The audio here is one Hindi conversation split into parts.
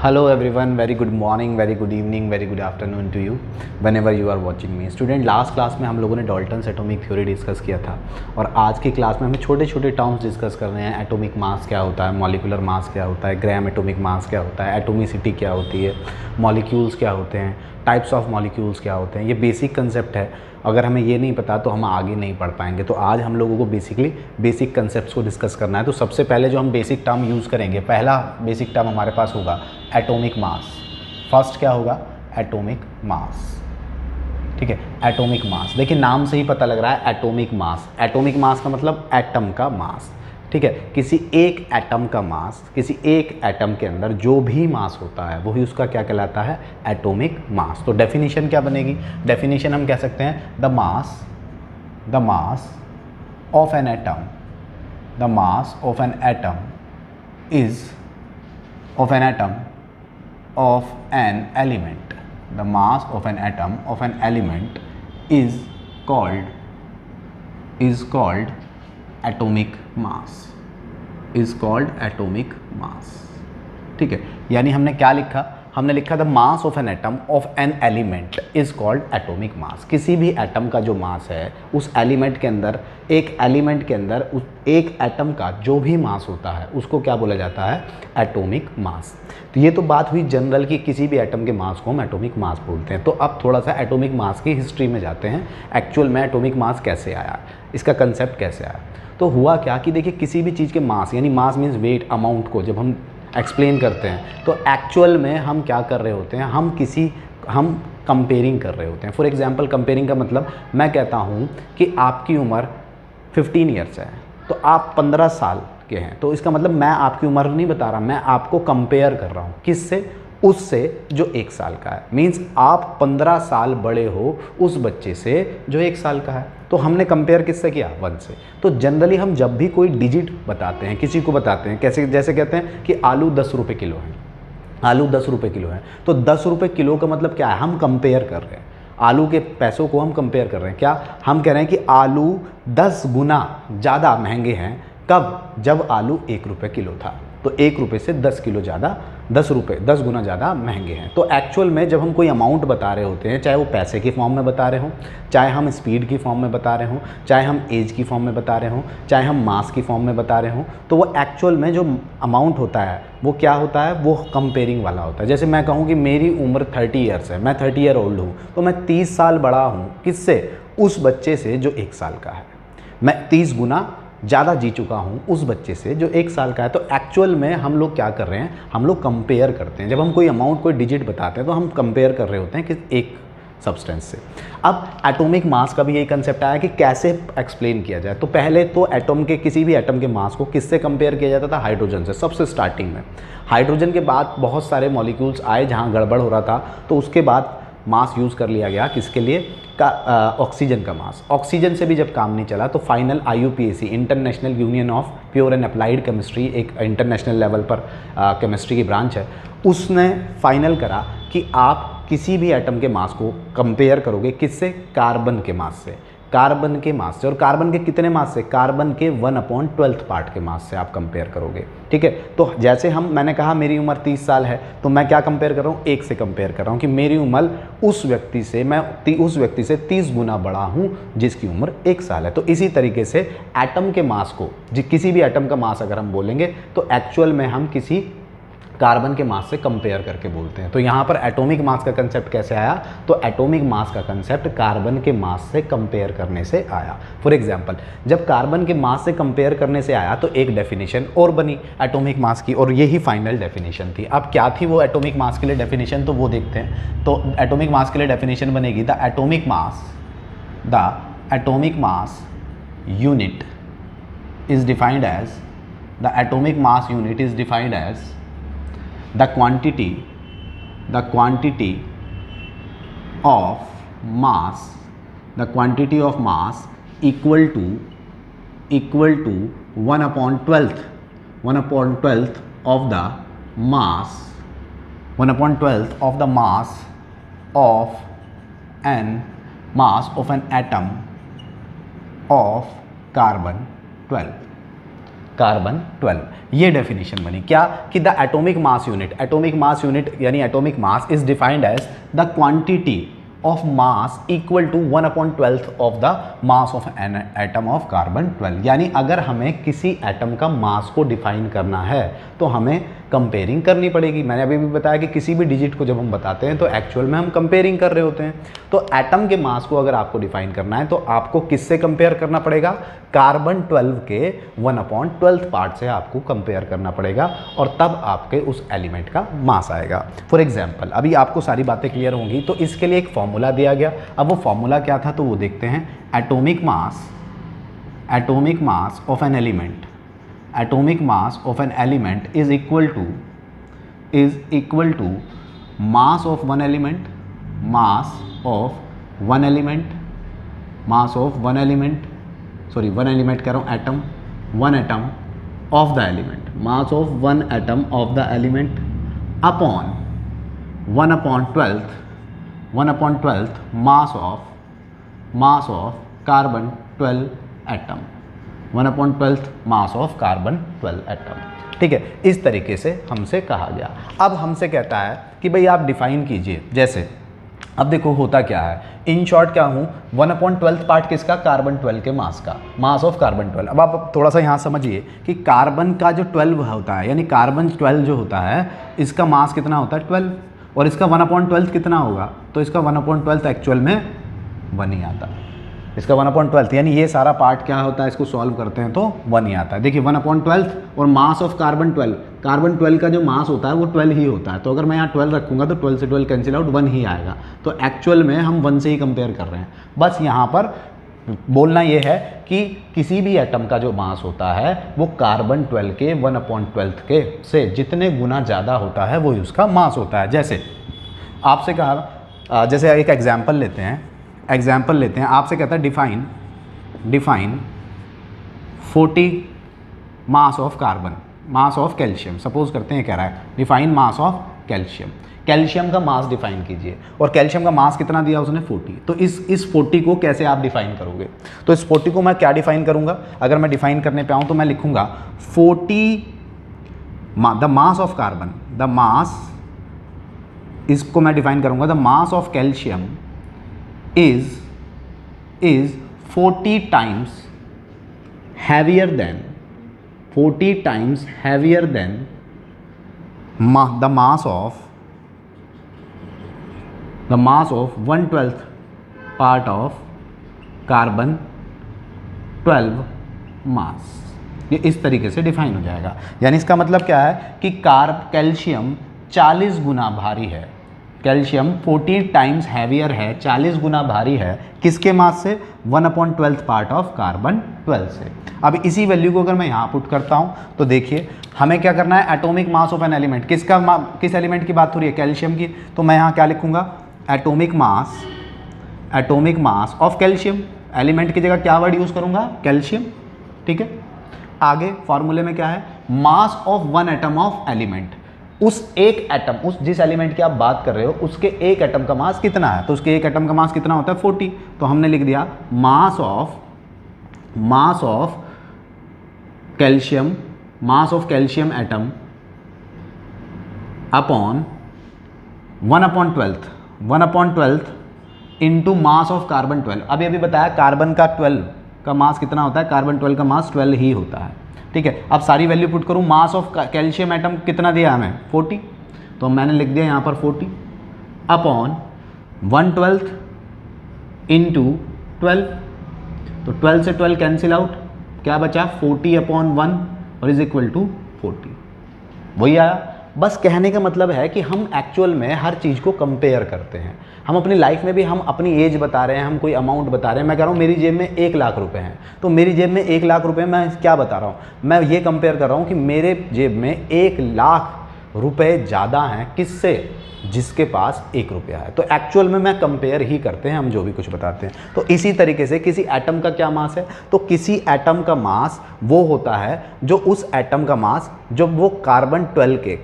Hello everyone, very good morning, very good evening, very good afternoon to you whenever you are watching me. Student last class में हम लोगों ने डाल्टन्स एटॉमिक थ्योरी डिस्कस किया था और आज की क्लास में हमें छोटे छोटे टर्म्स डिस्कस कर रहे हैं। एटॉमिक मास क्या होता है, मॉलिक्यूलर मास क्या होता है, ग्राम एटॉमिक मास क्या होता है, एटोमिसिटी क्या होती है, मॉलिक्यूल्स क्या होते हैं, टाइप्स ऑफ मॉलिक्यूल्स क्या होते हैं। ये बेसिक कंसेप्ट है, अगर हमें ये नहीं पता तो हम आगे नहीं पढ़ पाएंगे। तो आज हम लोगों को बेसिकली बेसिक कंसेप्ट्स को डिस्कस करना है। तो सबसे पहले जो हम बेसिक टर्म यूज़ करेंगे, पहला बेसिक टर्म हमारे पास होगा एटॉमिक मास। फर्स्ट क्या होगा? Atomic mass. ठीक है, एटॉमिक मास। देखिए नाम से ही पता लग रहा है एटॉमिक मास। एटॉमिक मास का मतलब एटम का मास। ठीक है, किसी एक एटम का मास, किसी एक एटम के अंदर जो भी मास होता है वही उसका क्या कहलाता है? Atomic mass. तो डेफिनेशन क्या बनेगी? डेफिनेशन हम कह सकते हैं the mass of an atom, the mass of an atom is of an atom of an element, the mass of an atom of an element is called atomic mass, is called atomic mass. ठीक है, यानी हमने क्या लिखा? हमने लिखा the mass of an atom of an element is called atomic mass. किसी भी एटम का जो मास है उस एलिमेंट के अंदर, एक एलिमेंट के अंदर उस एक एटम का जो भी मास होता है उसको क्या बोला जाता है? Atomic mass. तो ये तो बात हुई जनरल कि किसी भी एटम के मास को हम एटॉमिक मास बोलते हैं। तो अब थोड़ा सा एटॉमिक मास की हिस्ट्री में जाते हैं। एक्चुअल में एटॉमिक मास कैसे आया, इसका कंसेप्ट कैसे आया। तो हुआ क्या कि देखिए किसी भी चीज़ के मास, यानी मास मीन्स वेट, अमाउंट को जब हम एक्सप्लेन करते हैं तो एक्चुअल में हम क्या कर रहे होते हैं? हम कंपेयरिंग कर रहे होते हैं। फॉर एग्जांपल कंपेयरिंग का मतलब मैं कहता हूँ कि आपकी उम्र 15 ईयर्स है तो आप 15 साल के हैं, तो इसका मतलब मैं आपकी उम्र नहीं बता रहा, मैं आपको कंपेयर कर रहा हूँ। किससे? उससे जो 1 साल का है। मीन्स आप 15 साल बड़े हो उस बच्चे से जो 1 साल का है। तो हमने कंपेयर किससे किया? 1 से। तो जनरली हम जब भी कोई डिजिट बताते हैं, किसी को बताते हैं, कैसे, जैसे कहते हैं कि आलू 10 रुपये किलो है, आलू 10 रुपये किलो है, तो 10 रुपये किलो का मतलब क्या है? हम कंपेयर कर रहे हैं, आलू के पैसों को हम कंपेयर कर रहे हैं। क्या हम कह रहे हैं कि आलू 10 गुना ज़्यादा महंगे हैं? कब? जब आलू 1 रुपये किलो था, तो 1 रुपये से 10 किलो ज़्यादा, 10 गुना ज़्यादा महंगे हैं। तो एक्चुअल में जब हम कोई अमाउंट बता रहे होते हैं, चाहे वो पैसे की फॉर्म में बता रहे हों, चाहे हम स्पीड की फॉर्म में बता रहे हों, चाहे हम एज की फॉर्म में बता रहे हों, चाहे हम मास की फॉर्म में बता रहे हों, तो वो एक्चुअल में जो अमाउंट होता है वो क्या होता है? वो कंपेयरिंग वाला होता है। जैसे मैं कहूँ कि मेरी उम्र 30 ईयर्स है, मैं 30 ईयर ओल्ड हूँ, तो मैं 30 साल बड़ा हूँ। किससे? उस बच्चे से जो 1 साल का है। मैं 30 गुना ज़्यादा जी चुका हूँ उस बच्चे से जो 1 साल का है। तो एक्चुअल में हम लोग क्या कर रहे हैं? हम लोग कंपेयर करते हैं। जब हम कोई अमाउंट, कोई डिजिट बताते हैं तो हम कंपेयर कर रहे होते हैं कि एक सब्सटेंस से। अब एटॉमिक मास का भी यही कंसेप्ट आया कि कैसे एक्सप्लेन किया जाए। तो पहले तो एटम के, किसी भी एटम के मास को किससे कंपेयर किया जाता था? हाइड्रोजन से, सबसे स्टार्टिंग में। हाइड्रोजन के बाद बहुत सारे मॉलिक्यूल्स आए जहाँ गड़बड़ हो रहा था, तो उसके बाद मास यूज़ कर लिया गया किसके लिए? ऑक्सीजन का मास। ऑक्सीजन से भी जब काम नहीं चला तो final IUPAC, international union of pure and applied chemistry, एक इंटरनेशनल लेवल पर केमिस्ट्री की ब्रांच है, उसने फाइनल करा कि आप किसी भी एटम के मास को कंपेयर करोगे किससे? कार्बन के मास से, कार्बन के मास से। और कार्बन के कितने मास से? कार्बन के 1/12 पार्ट के मास से आप कंपेयर करोगे। ठीक है, तो जैसे मैंने कहा मेरी उम्र 30 साल है, तो मैं क्या कंपेयर कर रहा हूँ? 1 से कंपेयर कर रहा हूँ कि मेरी उम्र उस व्यक्ति से, मैं उस व्यक्ति से 30 गुना बड़ा हूँ जिसकी उम्र 1 साल है। तो इसी तरीके से एटम के मास को, किसी भी एटम का मास अगर हम बोलेंगे तो एक्चुअल में हम किसी कार्बन के मास से कंपेयर करके बोलते हैं। तो यहाँ पर एटॉमिक मास का कंसेप्ट कैसे आया? तो एटॉमिक मास का कंसेप्ट कार्बन के मास से कंपेयर करने से आया। फॉर एग्जांपल, जब कार्बन के मास से कंपेयर करने से आया तो एक डेफिनेशन और बनी एटॉमिक मास की, और यही फाइनल डेफिनेशन थी। अब क्या थी वो एटॉमिक मास के लिए डेफिनेशन, तो वो देखते हैं। तो एटॉमिक मास के लिए डेफिनेशन बनेगी the atomic mass unit is defined as, the atomic mass unit is defined as the quantity of mass equal to 1/12 of the mass, 1/12 of the mass of an atom of carbon 12। Carbon 12। ये डेफिनेशन बनी क्या कि द एटॉमिक मास यूनिट यानी atomic mass is defined as the quantity of mass equal to 1/12 of the mass of an atom of carbon 12। यानी अगर हमें किसी एटम का मास को डिफाइन करना है तो हमें कंपेयरिंग करनी पड़ेगी। मैंने अभी भी बताया कि किसी भी डिजिट को जब हम बताते हैं तो एक्चुअल में हम कंपेयरिंग कर रहे होते हैं। तो एटम के मास को अगर आपको डिफाइन करना है तो आपको किससे कंपेयर करना पड़ेगा, कार्बन 12 के 1/12 पार्ट से आपको कंपेयर करना पड़ेगा और तब आपके उस एलिमेंट का मास आएगा। फॉर एग्जाम्पल अभी आपको सारी बातें क्लियर होंगी तो इसके लिए एक फॉर्मूला दिया गया। अब वो फॉर्मूला क्या था तो वो देखते हैं। Atomic mass of an element is equal to mass of one element कह रहा हूँ atom, one atom of the element, mass of one atom of the element upon 1/12 mass of carbon 12 atom, 1/12 mass of carbon 12 atom. ठीक है, इस तरीके से हमसे कहा गया। अब हमसे कहता है कि भाई आप डिफाइन कीजिए। जैसे अब देखो होता क्या है, इन शॉर्ट क्या हूँ, 1/12 पार्ट किसका, कार्बन 12 के मास का, मास ऑफ कार्बन 12। अब आप थोड़ा सा यहाँ समझिए कि कार्बन का जो 12 होता है यानी कार्बन 12 जो होता है इसका मास कितना होता है 12 और इसका 1/12 कितना होगा, तो इसका 1/12 एक्चुअल में 1 ही आता है। इसका 1/12 यानी ये सारा पार्ट क्या होता है, इसको सॉल्व करते हैं तो 1 ही आता है। देखिए 1/12 और मास ऑफ कार्बन 12 का जो मास होता है वो 12 ही होता है। तो अगर मैं यहाँ 12 रखूँगा तो 12 से 12 कैंसिल आउट, 1 ही आएगा। तो एक्चुअल में हम 1 से ही कंपेयर कर रहे हैं। बस यहाँ पर बोलना ये है कि किसी भी एटम का जो मास होता है वो कार्बन 12 के 1/12 के से जितने गुना ज़्यादा होता है वही उसका मास होता है। जैसे आपसे कहा, जैसे एक एग्जाम्पल लेते हैं, आपसे कहता है define 40 mass of carbon, mass of calcium, suppose करते हैं कह रहा है define mass of calcium, calcium का मास डिफाइन कीजिए। और कैल्शियम का मास कितना दिया उसने 40। तो इस 40 को कैसे आप डिफाइन करोगे, तो इस 40 को मैं क्या डिफाइन करूंगा, अगर मैं डिफाइन करने पे आऊँ तो मैं लिखूंगा 40 the mass of carbon, the mass, इसको मैं डिफाइन करूंगा the mass of calcium is 40 times heavier than the mass of 1/12 part of carbon 12 मास। ये इस तरीके से डिफाइन हो जाएगा। यानी इसका मतलब क्या है कि कैल्शियम 40 गुना भारी है, कैल्शियम 40 टाइम्स हैवियर है, 40 गुना भारी है, किसके मास से, 1/12 पार्ट ऑफ कार्बन 12 से। अब इसी वैल्यू को अगर मैं यहाँ पुट करता हूँ तो देखिए हमें क्या करना है, atomic mass of an element, किस एलिमेंट की बात हो रही है, कैल्शियम की। तो मैं यहाँ क्या लिखूँगा, atomic mass of calcium, element की जगह क्या वर्ड यूज़ करूँगा, कैल्शियम। ठीक है, आगे फॉर्मूले में क्या है, मास of one atom of element, उस एक एटम, उस जिस एलिमेंट की आप बात कर रहे हो उसके एक एटम का मास कितना है, तो उसके एक एटम का मास कितना होता है 40। तो हमने लिख दिया mass of calcium atom upon 1/12 into mass of carbon 12। अभी बताया कार्बन का 12 का मास कितना होता है, कार्बन 12 का मास 12 ही होता है। ठीक है, अब सारी वैल्यू पुट करूँ, मास ऑफ कैल्शियम एटम कितना दिया हमें 40, तो मैंने लिख दिया यहाँ पर 40 अपॉन 1/12 इंटू 12। तो 12 से 12 कैंसिल आउट, क्या बचा 40/1 और इज इक्वल टू 40, वही आया। बस कहने का मतलब है कि हम एक्चुअल में हर चीज़ को कंपेयर करते हैं। हम अपनी लाइफ में भी हम अपनी एज बता रहे हैं, हम कोई अमाउंट बता रहे हैं। मैं कह रहा हूँ मेरी जेब में 1 लाख रुपए हैं, तो मेरी जेब में 1 लाख रुपए, मैं क्या बता रहा हूँ, मैं ये कंपेयर कर रहा हूँ कि मेरे जेब में 1 लाख रुपए ज़्यादा हैं किससे, जिसके पास 1 रुपया है। तो एक्चुअल में मैं कंपेयर ही करते हैं हम जो भी कुछ बताते हैं। तो इसी तरीके से किसी एटम का क्या मास है, तो किसी एटम का मास वो होता है जो उस एटम का मास जो वो कार्बन 12 के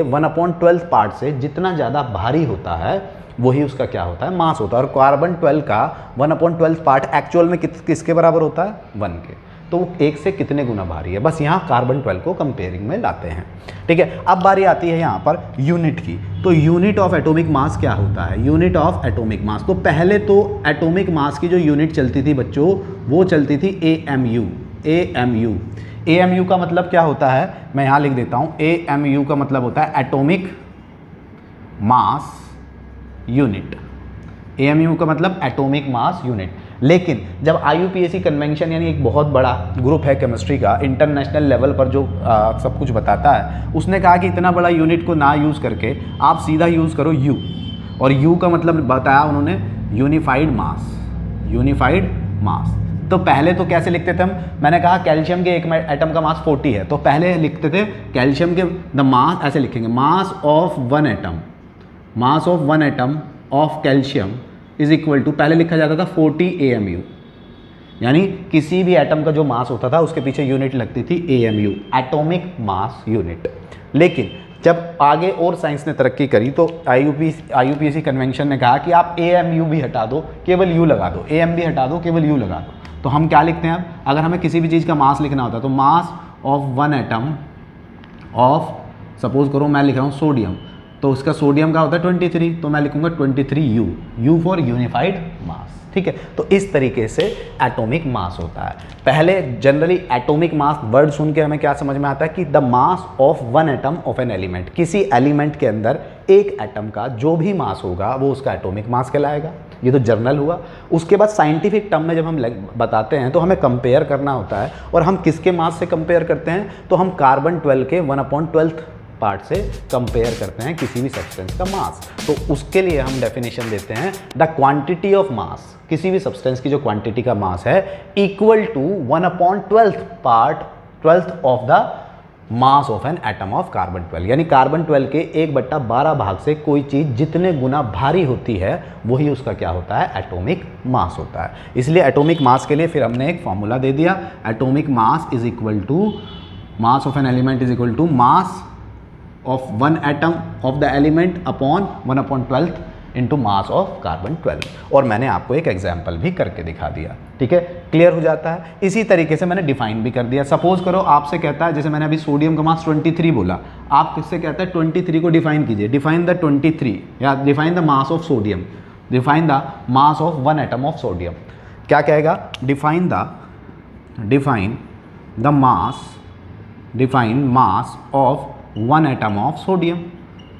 1/12 पार्ट से जितना ज़्यादा भारी होता है वही उसका क्या होता है, मास होता है। और कार्बन 12 का 1/12 पार्ट एक्चुअल में किसके बराबर होता है, 1 के। तो वो 1 से कितने गुना भारी है, बस यहाँ कार्बन 12 को कंपेयरिंग में लाते हैं। ठीक है, अब बारी आती है यहाँ पर यूनिट की। तो यूनिट ऑफ एटॉमिक मास क्या होता है? यूनिट ऑफ एटॉमिक मास, तो पहले तो एटॉमिक मास की जो यूनिट चलती थी बच्चों, वो चलती थी AMU। AMU, AMU का मतलब क्या होता है, मैं यहाँ लिख देता हूँ। AMU का मतलब होता है एटॉमिक मास यूनिट। AMU का मतलब एटॉमिक मास यूनिट। लेकिन जब IUPAC कन्वेंशन, यानी एक बहुत बड़ा ग्रुप है केमिस्ट्री का, इंटरनेशनल लेवल पर जो सब कुछ बताता है, उसने कहा कि इतना बड़ा यूनिट को ना यूज़ करके आप सीधा यूज़ करो U। और U का मतलब बताया उन्होंने यूनिफाइड मास। यूनिफाइड मास, तो पहले तो कैसे लिखते थे हम? मैंने कहा कैल्शियम के एक एटम का मास 40 है, तो पहले लिखते थे कैल्शियम के द मास, ऐसे लिखेंगे, mass of one atom, mass of one atom of calcium is equal to, पहले लिखा जाता था 40 AMU, यानी किसी भी एटम का जो मास होता था उसके पीछे यूनिट लगती थी AMU, एटॉमिक मास यूनिट। लेकिन जब आगे और साइंस ने तरक्की करी तो IUPAC कन्वेंशन ने कहा कि आप AMU भी हटा दो, केवल U लगा दो, AM भी हटा दो, केवल U लगा दो। तो हम क्या लिखते हैं अब, अगर हमें किसी भी चीज़ का मास लिखना होता है तो मास of one atom of, suppose करो मैं लिख रहा हूँ सोडियम, तो उसका सोडियम का होता है 23, तो मैं लिखूंगा 23U, U फॉर यूनिफाइड मास। ठीक है, तो इस तरीके से एटॉमिक मास होता है। पहले जनरली एटॉमिक मास वर्ड सुन के हमें क्या समझ में आता है कि the mass of one atom of an element, किसी एलिमेंट के अंदर एक एटम का जो भी मास होगा वो उसका एटॉमिक मास कहलाएगा। ये तो जर्नल हुआ। उसके बाद साइंटिफिक टर्म में जब हम बताते हैं तो हमें कंपेयर करना होता है, और हम किसके मास से कंपेयर करते हैं? तो हम कार्बन 12 के 1/12 पार्ट से कंपेयर करते हैं किसी भी सब्सटेंस का मास। तो उसके लिए हम डेफिनेशन देते हैं द क्वांटिटी ऑफ मास, किसी भी सब्सटेंस की जो क्वांटिटी का मास है, equal to 1/12 part 12th of the mass of an atom of carbon 12, यानी कार्बन 12 के 1/12 भाग से कोई चीज़ जितने गुना भारी होती है वही उसका क्या होता है? एटॉमिक मास होता है। इसलिए एटॉमिक मास के लिए फिर हमने एक फॉर्मूला दे दिया, atomic mass is equal to, mass of an element is equal to mass of one atom of the element upon 1/12 into mass of carbon 12। और मैंने आपको एक एग्जाम्पल भी करके दिखा दिया। ठीक है, क्लियर हो जाता है। इसी तरीके से मैंने डिफाइन भी कर दिया। सपोज करो आपसे कहता है, जैसे मैंने अभी सोडियम का मास 23 बोला, आप किससे कहता है 23 को डिफाइन कीजिए, डिफाइन द 23 या define the mass of sodium, define the mass of one atom of sodium. क्या कहेगा? Define the mass of one atom of sodium,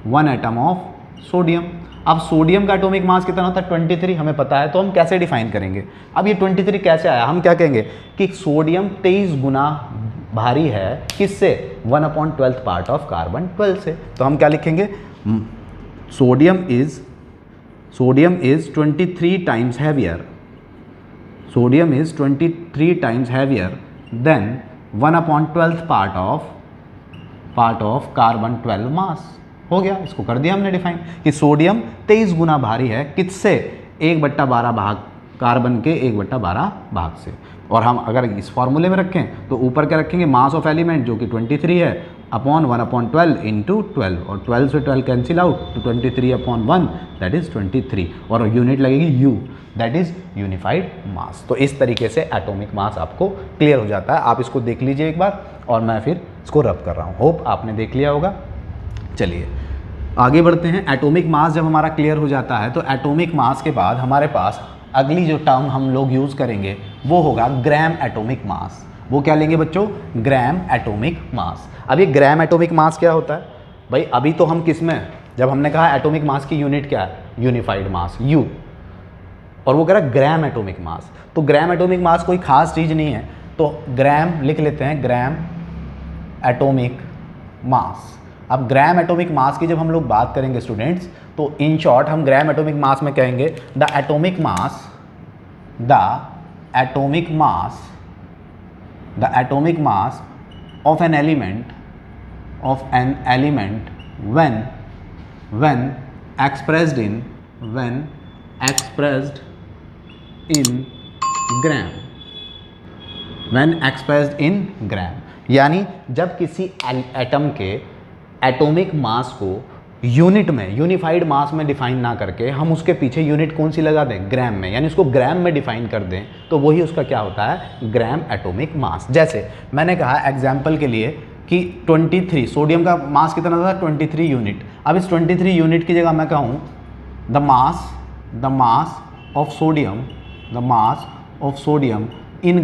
one atom of sodium. अब सोडियम का एटॉमिक मास कितना होता है? 23, हमें पता है, तो हम कैसे डिफाइन करेंगे? अब ये 23 कैसे आया? हम क्या कहेंगे कि सोडियम 23 गुना भारी है किससे? 1/12 पार्ट ऑफ कार्बन 12 से। तो हम क्या लिखेंगे? Sodium is 23 times heavier, sodium is 23 times heavier than 1/12 part of carbon 12 मास। हो गया, इसको कर दिया हमने डिफाइन कि सोडियम 23 गुना भारी है किससे? 1/12 भाग, कार्बन के 1/12 भाग से। और हम अगर इस फॉर्मूले में रखें तो ऊपर क्या रखेंगे? मास ऑफ एलिमेंट जो कि 23 है अपॉन 1/12 इंटू 12, और 12 से 12 कैंसिल आउट, तो 23/1 दैट इज 23, और यूनिट लगेगी U, दैट इज यूनिफाइड मास। तो इस तरीके से एटॉमिक मास आपको क्लियर हो जाता है। आप इसको देख लीजिए एक बार, और मैं फिर इसको रब कर रहा हूँ। होप आपने देख लिया होगा। चलिए आगे बढ़ते हैं। एटॉमिक मास जब हमारा क्लियर हो जाता है तो एटॉमिक मास के बाद हमारे पास अगली जो टर्म हम लोग यूज़ करेंगे वो होगा ग्राम एटॉमिक मास। वो क्या लेंगे बच्चों? Gram atomic mass. अब ये ग्राम एटॉमिक मास क्या होता है भाई? अभी तो हम किस में, जब हमने कहा एटॉमिक मास की यूनिट क्या है? यूनिफाइड मास, U, और वो कह रहा है ग्राम एटॉमिक मास। तो ग्राम एटॉमिक मास कोई खास चीज़ नहीं है, तो ग्राम लिख लेते हैं, ग्राम एटॉमिक मास। अब ग्राम एटॉमिक मास की जब हम लोग बात करेंगे स्टूडेंट्स, तो इन शॉर्ट हम ग्राम एटॉमिक मास में कहेंगे the atomic mass of an element when expressed in ग्राम, यानी जब किसी एटम के एटॉमिक मास को यूनिट में, यूनिफाइड मास में डिफाइन ना करके हम उसके पीछे यूनिट कौन सी लगा दें, ग्राम में, यानी उसको ग्राम में डिफाइन कर दें, तो वही उसका क्या होता है, ग्राम एटॉमिक मास। जैसे मैंने कहा एग्जाम्पल के लिए कि 23 सोडियम का मास कितना था, 23 यूनिट। अब इस 23 यूनिट की जगह मैं कहूँ the mass of sodium in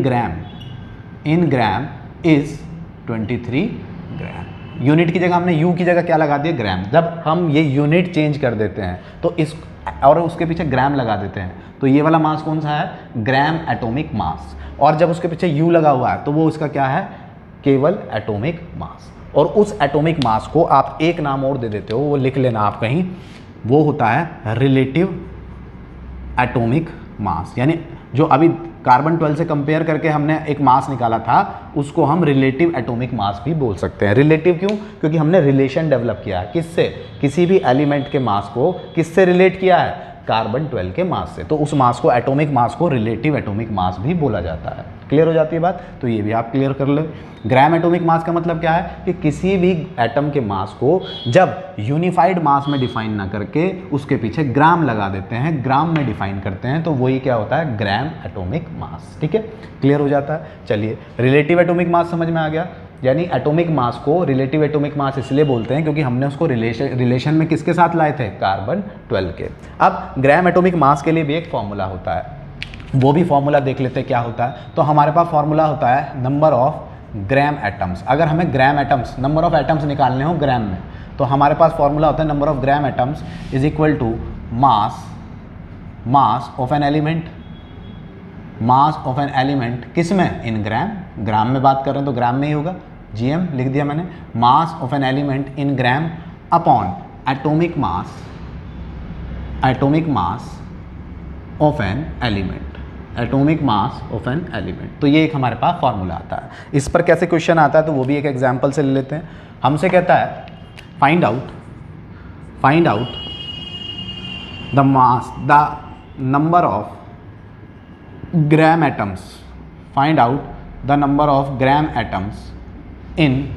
gram is 23 gram. Unit की जगह हमने यू की जगह क्या लगा दिया, ग्राम। जब हम ये यूनिट चेंज कर देते हैं तो इस और उसके पीछे ग्राम लगा देते हैं, तो ये वाला मास कौन सा है, ग्राम एटॉमिक मास। और जब उसके पीछे यू लगा हुआ है तो वो उसका क्या है, केवल एटॉमिक मास। और उस एटॉमिक मास को आप एक नाम और दे देते हो, वो लिख लेना आप कहीं, वो होता है रिलेटिव एटॉमिक मास। यानी जो अभी कार्बन 12 से कंपेयर करके हमने एक मास निकाला था, उसको हम रिलेटिव एटॉमिक मास भी बोल सकते हैं। रिलेटिव क्यों, क्योंकि हमने रिलेशन डेवलप किया है, किससे, किसी भी एलिमेंट के मास को किससे रिलेट किया है, कार्बन 12 के मास से, तो उस मास को, एटॉमिक मास को रिलेटिव एटॉमिक मास भी बोला जाता है। क्लियर हो जाती है बात, तो ये भी आप क्लियर कर ले। ग्राम एटॉमिक मास का मतलब क्या है कि किसी भी एटम के मास को जब यूनिफाइड मास में डिफाइन ना करके उसके पीछे ग्राम लगा देते हैं, ग्राम में डिफाइन करते हैं, तो वही क्या होता है, ग्राम एटॉमिक मास। ठीक है, क्लियर हो जाता है। चलिए, रिलेटिव एटॉमिक मास समझ में आ गया, यानी एटॉमिक मास को रिलेटिव एटॉमिक मास इसलिए बोलते हैं क्योंकि हमने उसको रिलेशन में किसके साथ लाए थे, कार्बन 12 के। अब ग्राम एटॉमिक मास के लिए भी एक फॉर्मूला होता है, वो भी फॉर्मूला देख लेते हैं क्या होता है। तो हमारे पास फॉर्मूला होता है नंबर ऑफ ग्राम एटम्स। अगर हमें ग्राम एटम्स, नंबर ऑफ एटम्स निकालने हो ग्राम में, तो हमारे पास फॉर्मूला होता है number of gram atoms is equal to mass of an element, किस में, इन ग्राम में बात कर रहे हैं तो ग्राम में ही होगा, GM लिख दिया मैंने, मास of an element in gram upon atomic mass of an element, तो ये एक हमारे पास फॉर्मूला आता है। इस पर कैसे क्वेश्चन आता है तो वो भी एक एग्जांपल से ले लेते हैं। हमसे कहता है find out the number of gram atoms, find out the number of gram atoms in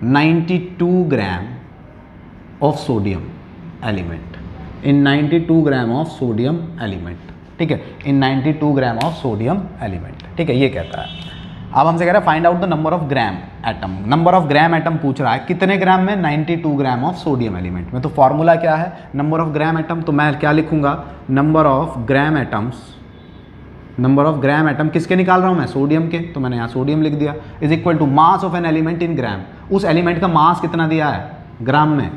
92 gram of sodium element, in 92 gram of sodium element. ठीक है, इन 92 ग्राम ऑफ सोडियम एलिमेंट। ठीक है, ये कहता है। अब हमसे कह रहा है find out the number of gram atom, number of gram atom पूछ रहा है, कितने ग्राम में, 92 ग्राम ऑफ सोडियम एलिमेंट में। तो फॉर्मूला क्या है, नंबर ऑफ ग्राम एटम, तो मैं क्या लिखूंगा, नंबर ऑफ ग्राम एटम किसके निकाल रहा हूं मैं, सोडियम के, तो मैंने यहाँ सोडियम लिख दिया, is equal to mass of an element in gram. उस एलिमेंट का मास कितना दिया है ग्राम में,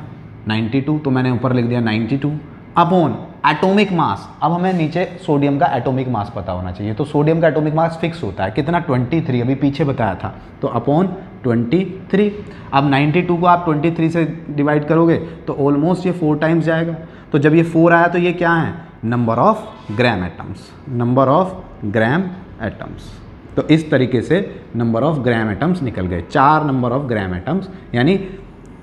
92, तो मैंने ऊपर लिख दिया 92 अपॉन एटॉमिक मास। अब हमें नीचे सोडियम का एटॉमिक मास पता होना चाहिए, तो सोडियम का एटॉमिक मास फिक्स होता है कितना, 23, अभी पीछे बताया था, तो अपॉन 23। अब 92 को आप 23 से डिवाइड करोगे तो ऑलमोस्ट ये 4 टाइम्स जाएगा, तो जब ये 4 आया तो ये क्या है, नंबर ऑफ ग्राम एटम्स। तो इस तरीके से नंबर ऑफ ग्राम एटम्स निकल गए, 4 नंबर ऑफ ग्राम एटम्स, यानी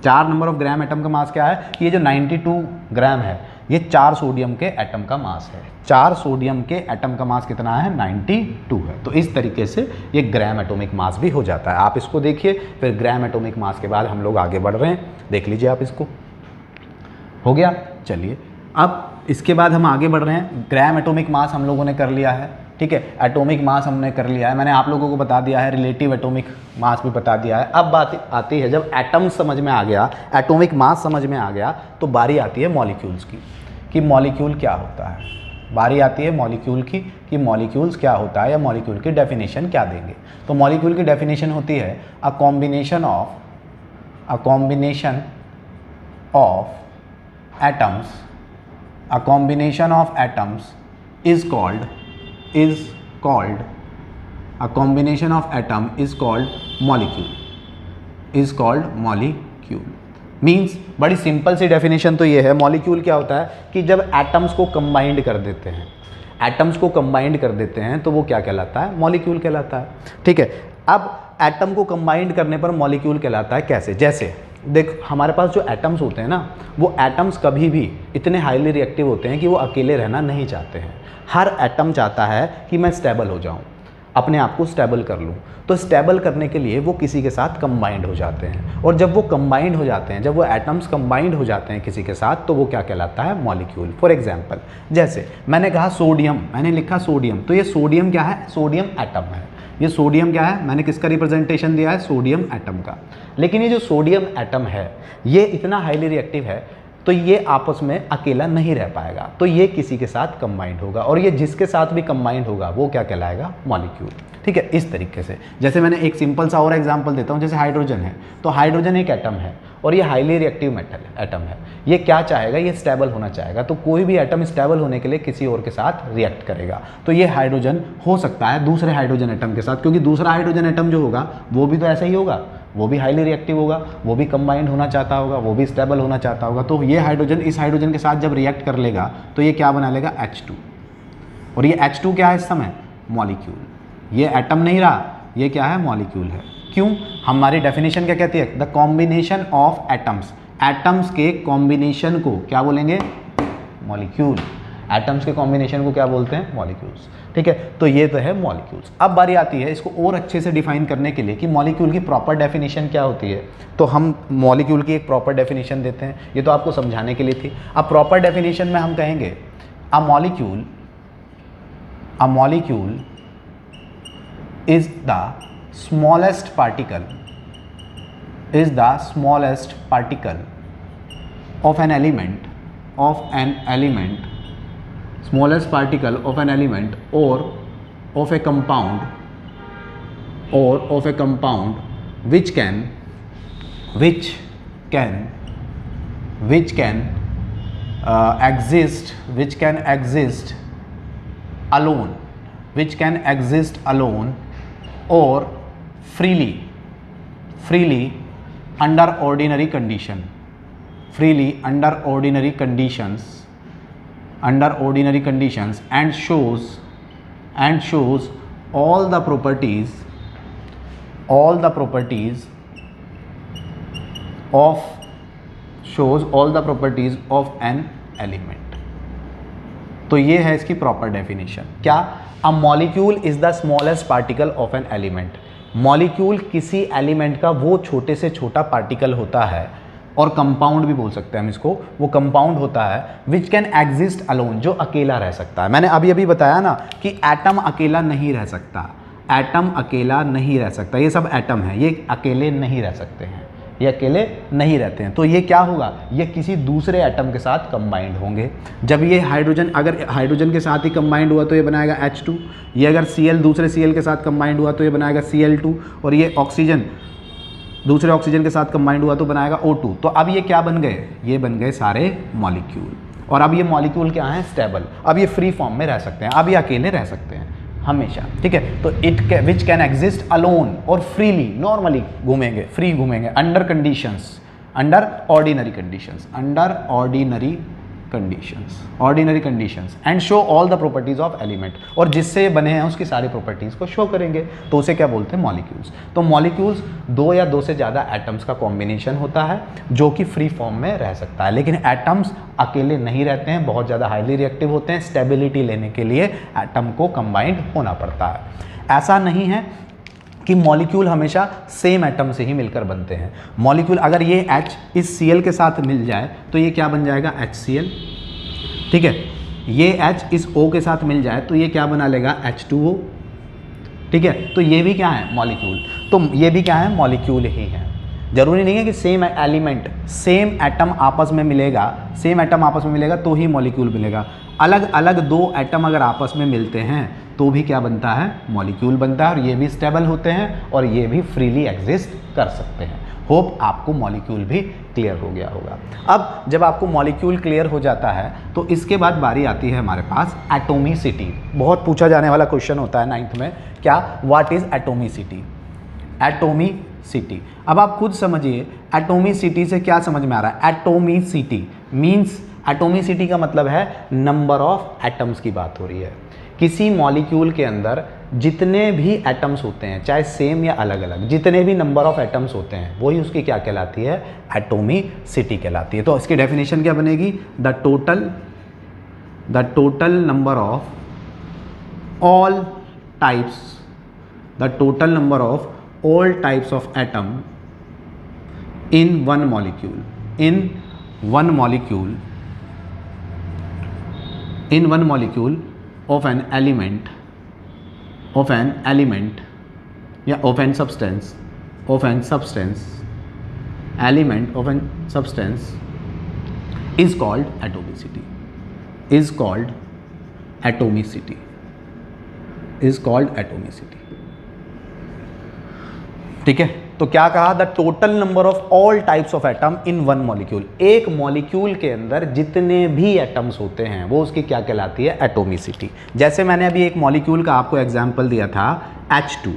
4 नंबर ऑफ ग्राम एटम का मास क्या है, ये जो 92 ग्राम है ये 4 सोडियम के एटम का मास है। 4 सोडियम के एटम का मास कितना है, 92 है। तो इस तरीके से ये ग्राम एटॉमिक मास भी हो जाता है। आप इसको देखिए, फिर ग्राम एटॉमिक मास के बाद हम लोग आगे बढ़ रहे हैं, देख लीजिए आप इसको, हो गया। चलिए, अब इसके बाद हम आगे बढ़ रहे हैं। ग्राम एटॉमिक मास हम लोगों ने कर लिया है, ठीक है, एटॉमिक मास हमने कर लिया है, मैंने आप लोगों को बता दिया है, रिलेटिव एटॉमिक मास भी बता दिया है। अब बात आती है, जब एटम समझ में आ गया, एटॉमिक मास समझ में आ गया, तो बारी आती है मॉलिक्यूल्स की, कि मॉलिक्यूल क्या होता है। बारी आती है मॉलिक्यूल की कि मॉलिक्यूल्स क्या होता है, या मॉलिक्यूल की डेफिनेशन क्या देंगे। तो मॉलिक्यूल की डेफिनेशन होती है a combination of atoms is called molecule। Means बड़ी सिंपल सी डेफिनेशन तो ये है, मॉलिक्यूल क्या होता है कि जब एटम्स को कंबाइंड कर देते हैं, तो वो क्या कहलाता है, मॉलिक्यूल कहलाता है। ठीक है, अब एटम को कंबाइंड करने पर मॉलिक्यूल कहलाता है कैसे, जैसे देख हमारे पास जो एटम्स होते हैं ना, वो एटम्स कभी भी इतने हाईली रिएक्टिव होते हैं कि वो अकेले रहना नहीं चाहते हैं। हर एटम चाहता है कि मैं स्टेबल हो जाऊं। अपने आप को स्टेबल कर लूँ। तो स्टेबल करने के लिए वो किसी के साथ कंबाइंड हो जाते हैं, और जब वो कंबाइंड हो जाते हैं, जब वो एटम्स कंबाइंड हो जाते हैं किसी के साथ, तो वो क्या कहलाता है? मॉलिक्यूल। फॉर एग्जांपल, जैसे मैंने कहा सोडियम, मैंने लिखा सोडियम, तो ये सोडियम क्या है? सोडियम एटम है। ये सोडियम क्या है? मैंने किसका रिप्रेजेंटेशन दिया है? सोडियम एटम का। लेकिन ये जो सोडियम एटम है ये इतना हाईली रिएक्टिव है, तो ये आपस में अकेला नहीं रह पाएगा, तो ये किसी के साथ कंबाइंड होगा, और ये जिसके साथ भी कंबाइंड होगा वो क्या कहलाएगा? मॉलिक्यूल। ठीक है, इस तरीके से। जैसे मैंने एक सिंपल सा और एग्जांपल देता हूँ, जैसे हाइड्रोजन है, तो हाइड्रोजन एक एटम है और ये हाईली रिएक्टिव एटम है। ये क्या चाहेगा? ये स्टेबल होना चाहेगा, तो कोई भी एटम स्टेबल होने के लिए किसी और के साथ रिएक्ट करेगा। तो ये हाइड्रोजन हो सकता है दूसरे हाइड्रोजन एटम के साथ, क्योंकि दूसरा हाइड्रोजन एटम जो होगा वो भी तो ऐसा ही होगा, वो भी हाईली रिएक्टिव होगा, वो भी कंबाइंड होना चाहता होगा, वो भी स्टेबल होना चाहता होगा। तो ये हाइड्रोजन इस हाइड्रोजन के साथ जब रिएक्ट कर लेगा तो ये क्या बना लेगा? H2। और ये H2 क्या है इस समय? मॉलिक्यूल। ये एटम नहीं रहा, ये क्या है? मॉलिक्यूल है। क्यों? हमारी डेफिनेशन क्या कहती है? The combination of atoms. Atoms के कॉम्बिनेशन को क्या बोलेंगे? मॉलिक्यूल। एटम्स के कॉम्बिनेशन को क्या बोलते हैं? मॉलिक्यूल्स। ठीक है, तो ये तो है मॉलिक्यूल्स। अब बारी आती है इसको और अच्छे से डिफाइन करने के लिए कि मॉलिक्यूल की प्रॉपर डेफिनेशन क्या होती है। तो हम मॉलिक्यूल की एक प्रॉपर डेफिनेशन देते हैं, ये तो आपको समझाने के लिए थी। अब प्रॉपर डेफिनेशन में हम कहेंगे a molecule is the smallest particle of an element smallest particle of an element or of a compound which can exist alone or freely under ordinary conditions and shows all the properties of an element। तो ये है इसकी प्रॉपर डेफिनेशन। क्या? A molecule is the smallest particle of an element. Molecule किसी एलिमेंट का वो छोटे से छोटा पार्टिकल होता है, और कंपाउंड भी बोल सकते हैं हम इसको, वो कंपाउंड होता है विच कैन एग्जिस्ट अलोन, जो अकेला रह सकता है। मैंने अभी बताया ना कि एटम अकेला नहीं रह सकता, एटम अकेला नहीं रह सकता। ये सब एटम है, ये अकेले नहीं रह सकते हैं, ये अकेले नहीं रहते हैं। तो ये क्या होगा? ये किसी दूसरे एटम के साथ कंबाइंड होंगे। जब ये हाइड्रोजन अगर हाइड्रोजन के साथ ही कंबाइंड हुआ तो ये बनाएगा H2, ये अगर Cl दूसरे Cl के साथ कंबाइंड हुआ तो ये बनाएगा Cl2, और ये ऑक्सीजन दूसरे ऑक्सीजन के साथ कंबाइंड हुआ तो बनाएगा O2। तो अब ये क्या बन गए? ये बन गए सारे मॉलिक्यूल। और अब ये मॉलिक्यूल क्या है? स्टेबल। अब ये फ्री फॉर्म में रह सकते हैं, अब ये अकेले रह सकते हैं हमेशा। ठीक है, तो विच कैन एग्जिस्ट अलोन और फ्रीली, नॉर्मली घूमेंगे, फ्री घूमेंगे, under ordinary conditions and show all the properties of element. और जिससे बने हैं उसकी सारी प्रॉपर्टीज को शो करेंगे, तो उसे क्या बोलते हैं? मॉलिक्यूल्स। तो मॉलिक्यूल्स दो या दो से ज़्यादा एटम्स का कॉम्बिनेशन होता है जो कि फ्री फॉर्म में रह सकता है। लेकिन एटम्स अकेले नहीं रहते हैं, बहुत ज़्यादा हाईली रिएक्टिव होते हैं। स्टेबिलिटी लेने के लिए एटम को कंबाइंड होना पड़ता है। ऐसा नहीं है कि मॉलिक्यूल हमेशा सेम एटम से ही मिलकर बनते हैं। मॉलिक्यूल अगर ये H इस Cl के साथ मिल जाए तो ये क्या बन जाएगा? HCl। ठीक है, ये H इस O के साथ मिल जाए तो ये क्या बना लेगा? H2O। ठीक है, तो ये भी क्या है? मॉलिक्यूल। तो ये भी क्या है? मॉलिक्यूल ही है। जरूरी नहीं है कि सेम एलिमेंट, सेम एटम आपस में मिलेगा तो ही मॉलिक्यूल मिलेगा। अलग अलग दो एटम अगर आपस में मिलते हैं तो भी क्या बनता है? मॉलिक्यूल बनता है। और ये भी स्टेबल होते हैं और ये भी फ्रीली एग्जिस्ट कर सकते हैं। होप आपको मॉलिक्यूल भी क्लियर हो गया होगा। अब जब आपको मॉलिक्यूल क्लियर हो जाता है तो इसके बाद बारी आती है हमारे पास एटोमिसिटी। बहुत पूछा जाने वाला क्वेश्चन होता है 9th में, क्या? What is atomicity? एटोमिसिटी। अब आप खुद समझिए एटोमिसिटी से क्या समझ में आ रहा है? एटोमिसिटी मीन्स, एटोमिसिटी का मतलब है नंबर ऑफ एटम्स की बात हो रही है। किसी मॉलिक्यूल के अंदर जितने भी एटम्स होते हैं, चाहे सेम या अलग अलग, जितने भी नंबर ऑफ एटम्स होते हैं वही उसकी क्या कहलाती है? एटोमिसिटी कहलाती है। तो इसकी डेफिनेशन क्या बनेगी? The total number of all types the total number of all types of atom in one molecule, in one molecule, in one molecule of an element, of an element, yeah, of an substance, of an substance, element of an substance is called atomicity, is called atomicity, is called atomicity. ठीक है, तो क्या कहा, the total number of all types of atom in one molecule, एक मॉलिक्यूल के अंदर जितने भी एटम्स होते हैं वो उसकी क्या कहलाती है, एटोमिसिटी। जैसे मैंने अभी एक मॉलिक्यूल का आपको एग्जांपल दिया था H2,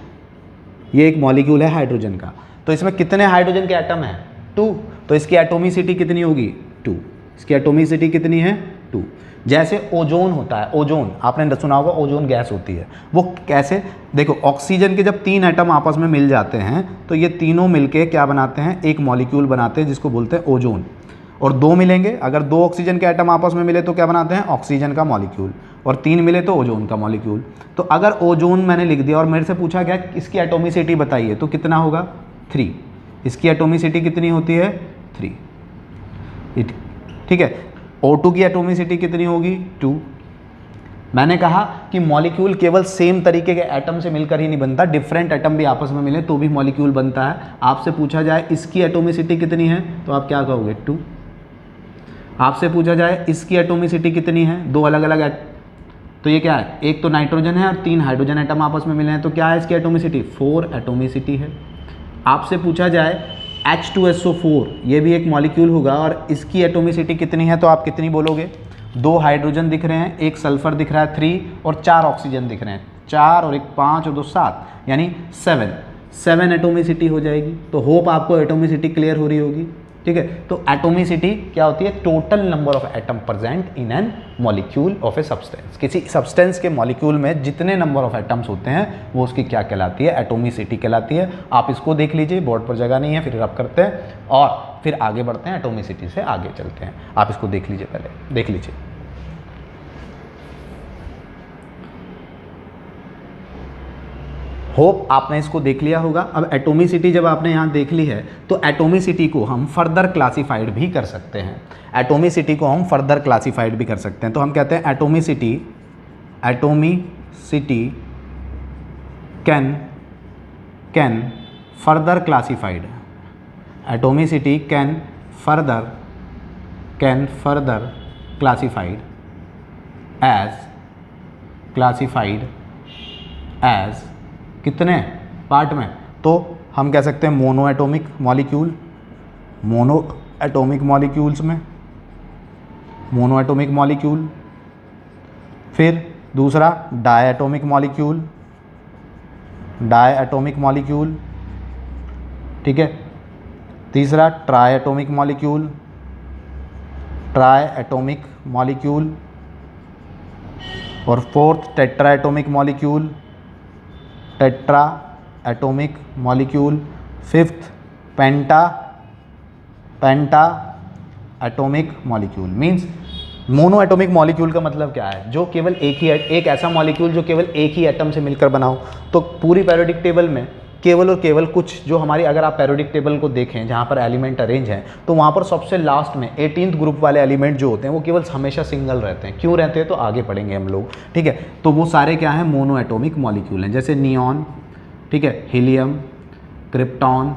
ये एक मॉलिक्यूल है हाइड्रोजन का, तो इसमें कितने हाइड्रोजन के एटम हैं, 2, तो इसकी एटोमिसिटी कितनी होगी, 2, इसकी एटोमिसिटी कितनी है, 2। जैसे ओजोन होता है, ओजोन आपने सुना होगा, ओजोन गैस होती है, वो कैसे, देखो ऑक्सीजन के जब 3 एटम आपस में मिल जाते हैं तो ये तीनों मिलके क्या बनाते हैं, एक मॉलिक्यूल बनाते हैं जिसको बोलते हैं ओजोन। और 2 मिलेंगे, अगर 2 ऑक्सीजन के एटम आपस में मिले तो क्या बनाते हैं, ऑक्सीजन का मॉलिक्यूल, और 3 मिले तो ओजोन का मॉलिक्यूल। तो अगर ओजोन मैंने लिख दिया और मेरे से पूछा गया इसकी एटोमिसिटी बताइए, तो कितना होगा, 3, इसकी एटोमिसिटी कितनी होती है, 3, ठीक है। O2 की एटोमिसिटी कितनी होगी, 2। मैंने कहा कि मॉलिक्यूल केवल सेम तरीके के एटम से मिलकर ही नहीं बनता, डिफरेंट एटम भी आपस में मिले तो भी मॉलिक्यूल बनता है। आपसे पूछा जाए इसकी एटोमिसिटी कितनी है, तो आप क्या कहोगे, 2। आपसे पूछा जाए इसकी एटोमिसिटी कितनी है, 2 अलग अलग तो ये क्या है, एक तो नाइट्रोजन है और 3 हाइड्रोजन एटम आपस में मिले हैं, तो क्या है इसकी एटोमिसिटी, 4 एटोमिसिटी है। आपसे पूछा जाए H2SO4, ये भी एक मॉलिक्यूल होगा और इसकी एटोमिसिटी कितनी है, तो आप कितनी बोलोगे, 2 हाइड्रोजन दिख रहे हैं, 1 सल्फर दिख रहा है 3, और 4 ऑक्सीजन दिख रहे हैं 4, और 1 5 और 2 7, यानी 7 एटोमिसिटी हो जाएगी। तो होप आपको एटोमिसिटी क्लियर हो रही होगी, ठीक है। तो एटोमिसिटी क्या होती है, total number of atom present in an molecule of a substance, किसी सब्सटेंस के मॉलिक्यूल में जितने नंबर ऑफ एटम्स होते हैं वो उसकी क्या कहलाती है, एटोमिसिटी कहलाती है। आप इसको देख लीजिए, बोर्ड पर जगह नहीं है, फिर रब करते हैं और फिर आगे बढ़ते हैं, एटोमिसिटी से आगे चलते हैं। आप इसको देख लीजिए, पहले देख लीजिए। होप आपने इसको देख लिया होगा। अब एटोमिसिटी जब आपने यहाँ देख ली है तो एटोमिसिटी को हम फर्दर क्लासिफाइड भी कर सकते हैं, एटोमिसिटी को हम फर्दर क्लासिफाइड भी कर सकते हैं। तो हम कहते हैं atomicity can further classified, atomicity can further classified as कितने पार्ट में, तो हम कह सकते हैं मोनो एटोमिक मॉलिक्यूल, फिर दूसरा डायएटोमिक मॉलिक्यूल, ठीक है। तीसरा ट्राइएटोमिक मॉलिक्यूल, और fourth tetraatomic molecule, fifth penta atomic molecule. Means mono atomic molecule का मतलब क्या है, जो केवल एक ऐसा मॉलिक्यूल जो केवल एक ही एटम से मिलकर बना हो। तो पूरी पेरियोडिक टेबल में केवल और केवल कुछ जो हमारी, अगर आप पेरियोडिक टेबल को देखें जहाँ पर एलिमेंट अरेंज हैं, तो वहाँ पर सबसे लास्ट में 18th ग्रुप वाले एलिमेंट जो होते हैं वो केवल हमेशा सिंगल रहते हैं। क्यों रहते हैं तो आगे पढ़ेंगे हम लोग, ठीक है। तो वो सारे क्या हैं, मोनो एटोमिक मॉलिक्यूल हैं, जैसे नियॉन, ठीक है, helium, krypton,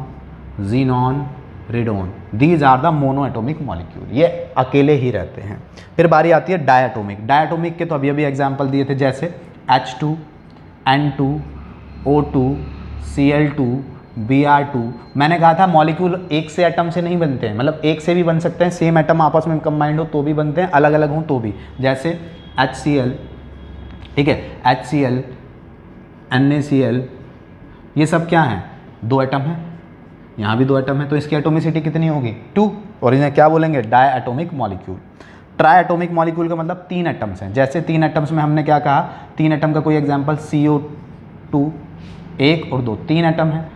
xenon, radon, these are the mono atomic molecule, ये अकेले ही रहते हैं। फिर बारी आती है डायएटोमिक के तो अभी अभी एग्जाम्पल दिए थे, जैसे H2, N2, O2, Cl2, Br2। मैंने कहा था मॉलिक्यूल एक से एटम से नहीं बनते हैं, मतलब एक से भी बन सकते हैं, सेम एटम आपस में कंबाइंड हो तो भी बनते हैं, अलग अलग हो तो भी। जैसे HCl, ठीक है, HCl, NaCl, ये सब क्या हैं, 2 एटम हैं, यहाँ भी 2 एटम है, तो इसकी एटोमिसिटी कितनी होगी, 2, और इन्हें क्या बोलेंगे, डायएटोमिक मॉलिक्यूल। ट्राइएटोमिक मॉलिक्यूल का मतलब 3 एटम्स हैं। जैसे 3 एटम्स में हमने क्या कहा, 3 एटम का कोई एग्जांपल CO2, 1 और 2, 3 एटम है।